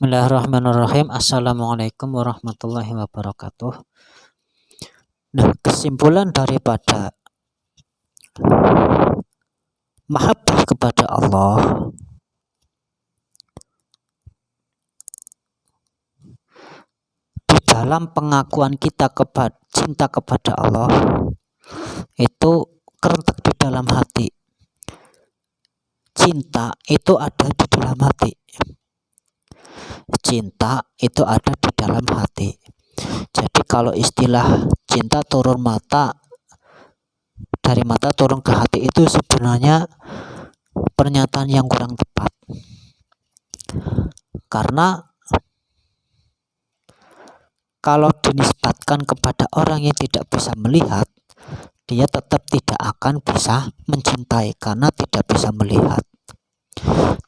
Bismillahirrahmanirrahim. Assalamualaikum warahmatullahi wabarakatuh. Nah, kesimpulan daripada mahabbah kepada Allah di dalam pengakuan kita cinta kepada Allah itu kerentak di dalam hati. Cinta itu ada di dalam hati. Cinta itu ada di dalam hati. Jadi kalau istilah cinta turun mata, dari mata turun ke hati itu sebenarnya pernyataan yang kurang tepat. Karena kalau dinisbatkan kepada orang yang tidak bisa melihat, dia tetap tidak akan bisa mencintai karena tidak bisa melihat.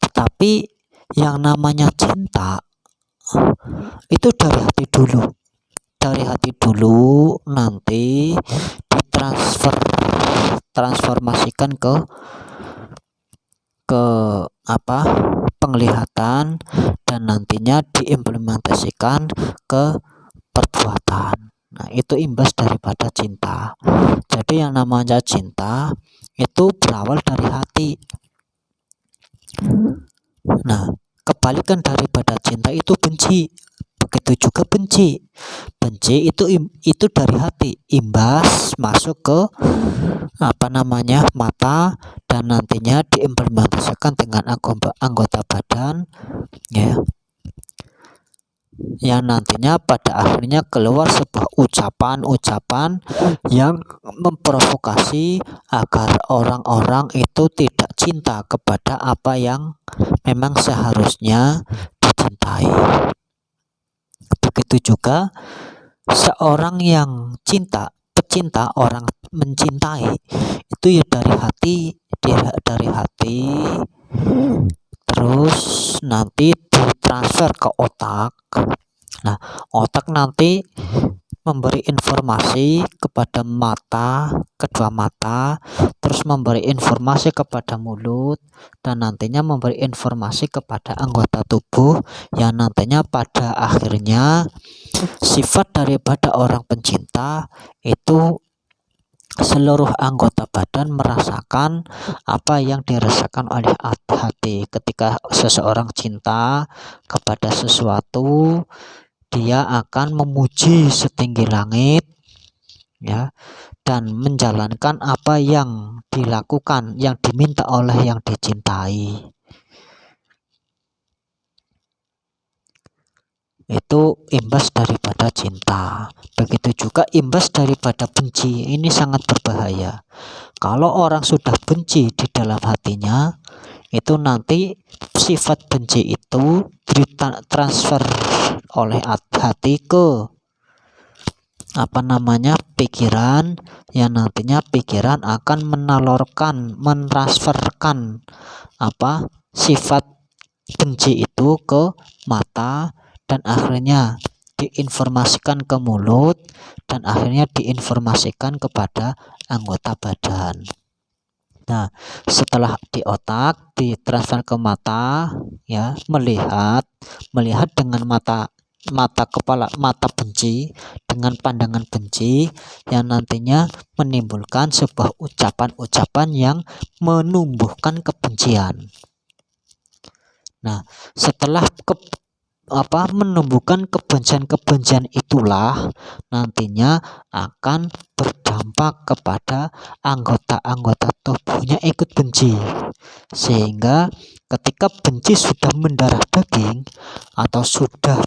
Tetapi yang namanya cinta itu dari hati dulu. Dari hati dulu nanti transformasikan ke penglihatan dan nantinya diimplementasikan ke perbuatan. Nah, itu imbas daripada cinta. Jadi yang namanya cinta itu berawal dari hati. Nah, kebalikan daripada cinta itu benci. Begitu juga benci. Benci itu dari hati, imbas masuk ke mata dan nantinya diimplementasikan dengan anggota badan, ya. Yang nantinya pada akhirnya keluar sebuah ucapan yang memprovokasi agar orang-orang itu tidak cinta kepada apa yang memang seharusnya dicintai. Begitu juga seorang yang pecinta, orang mencintai itu ya dari hati, terus nanti ditransfer ke otak. Nah, otak nanti memberi informasi kepada kedua mata, terus memberi informasi kepada mulut, dan nantinya memberi informasi kepada anggota tubuh yang nantinya pada akhirnya sifat daripada orang pencinta itu seluruh anggota badan merasakan apa yang dirasakan oleh hati. Ketika seseorang cinta kepada sesuatu, dia akan memuji setinggi langit, ya, dan menjalankan apa yang dilakukan, yang diminta oleh yang dicintai. Itu imbas daripada cinta. Begitu juga imbas daripada benci. Ini sangat berbahaya. Kalau orang sudah benci di dalam hatinya, itu nanti sifat benci itu ditransfer oleh hati ke pikiran, yang nantinya pikiran akan mentransferkan sifat benci itu ke mata, dan akhirnya diinformasikan ke mulut, dan akhirnya diinformasikan kepada anggota badan. Nah, setelah di otak ditransfer ke mata, ya, melihat dengan mata benci, dengan pandangan benci yang nantinya menimbulkan sebuah ucapan yang menumbuhkan kebencian. Nah, setelah menumbuhkan kebencian itulah nantinya akan berdampak kepada anggota-anggota tubuhnya ikut benci, sehingga ketika benci sudah mendarah daging atau sudah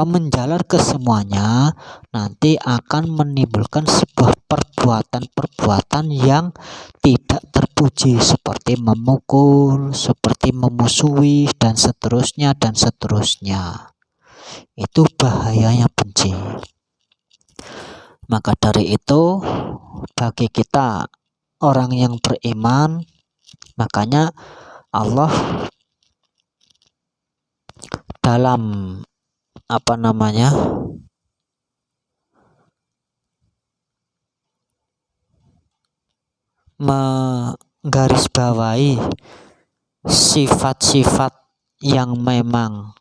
menjalar ke semuanya, nanti akan menimbulkan sebuah perbuatan yang tidak terpuji, seperti memukul, seperti memusuhi, dan seterusnya. Itu bahayanya benci. Maka dari itu, bagi kita orang yang beriman, makanya Allah dalam menggarisbawahi sifat-sifat yang memang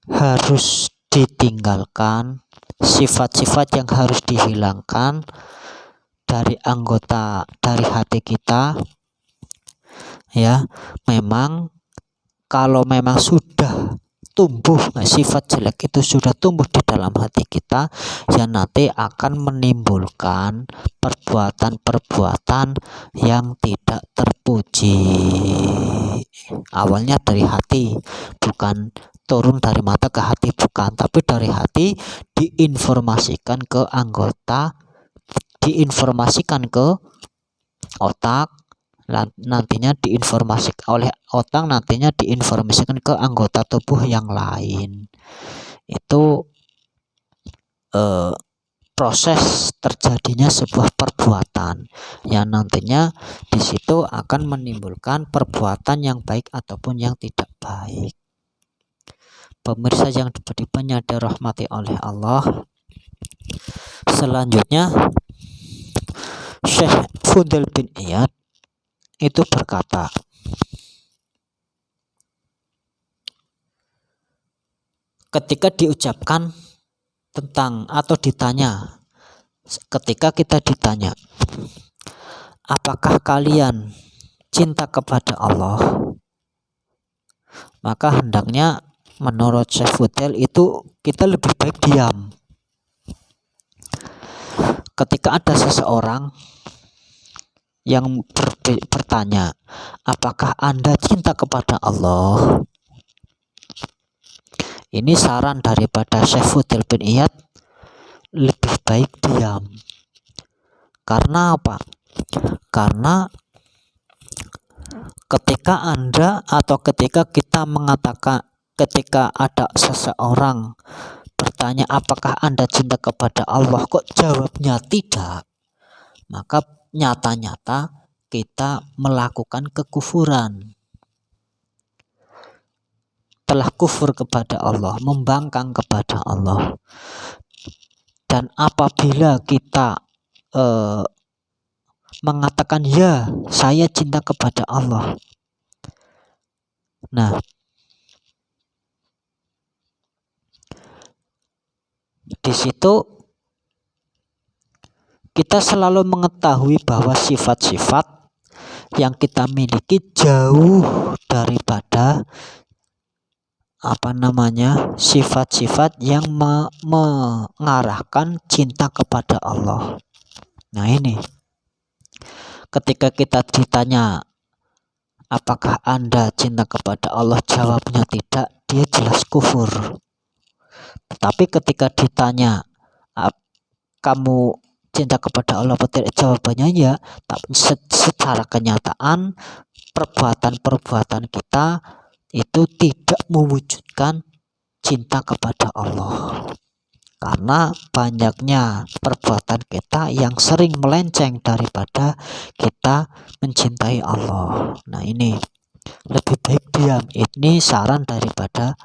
harus ditinggalkan, sifat-sifat yang harus dihilangkan dari hati kita, ya. Memang kalau memang sudah tumbuh, sifat jelek itu sudah tumbuh di dalam hati kita, ya nanti akan menimbulkan perbuatan-perbuatan yang tidak terpuji. Awalnya dari hati, bukan turun dari mata ke hati, bukan, tapi dari hati diinformasikan ke anggota, diinformasikan ke otak, nantinya diinformasikan oleh otak, nantinya diinformasikan ke anggota tubuh yang lain. Itu proses terjadinya sebuah perbuatan yang nantinya di situ akan menimbulkan perbuatan yang baik ataupun yang tidak baik. Pemirsa yang beriman dirahmati oleh Allah, selanjutnya Syekh Fudail bin Iyad itu berkata, ketika diucapkan tentang atau ditanya, ketika kita ditanya, apakah kalian cinta kepada Allah, maka hendaknya menurut Syekh Fudail itu kita lebih baik diam. Ketika ada seseorang yang bertanya, apakah Anda cinta kepada Allah? Ini saran daripada Syekh Fudail bin Iyad, lebih baik diam. Karena apa? Karena ketika Anda atau ketika kita mengatakan, ketika ada seseorang bertanya apakah Anda cinta kepada Allah, kok jawabnya tidak, maka nyata-nyata kita melakukan kekufuran, telah kufur kepada Allah, membangkang kepada Allah. Dan apabila kita mengatakan ya saya cinta kepada Allah, nah di situ kita selalu mengetahui bahwa sifat-sifat yang kita miliki jauh daripada sifat-sifat yang mengarahkan cinta kepada Allah. Nah ini, ketika kita ditanya apakah Anda cinta kepada Allah, jawabnya tidak, dia jelas kufur. Tetapi ketika ditanya kamu cinta kepada Allah atau tidak, jawabannya ya. Tapi secara kenyataan perbuatan-perbuatan kita itu tidak mewujudkan cinta kepada Allah, karena banyaknya perbuatan kita yang sering melenceng daripada kita mencintai Allah. Nah ini lebih baik diam. Ini saran daripada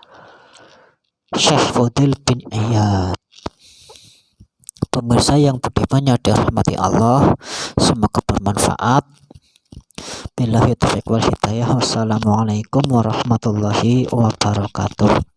Syekh Fudail bin Iyad. Pemirsa yang beriman dirahmati Allah, semoga bermanfaat. Billahi taufiq wal hidayah. Wassalamualaikum warahmatullahi wabarakatuh.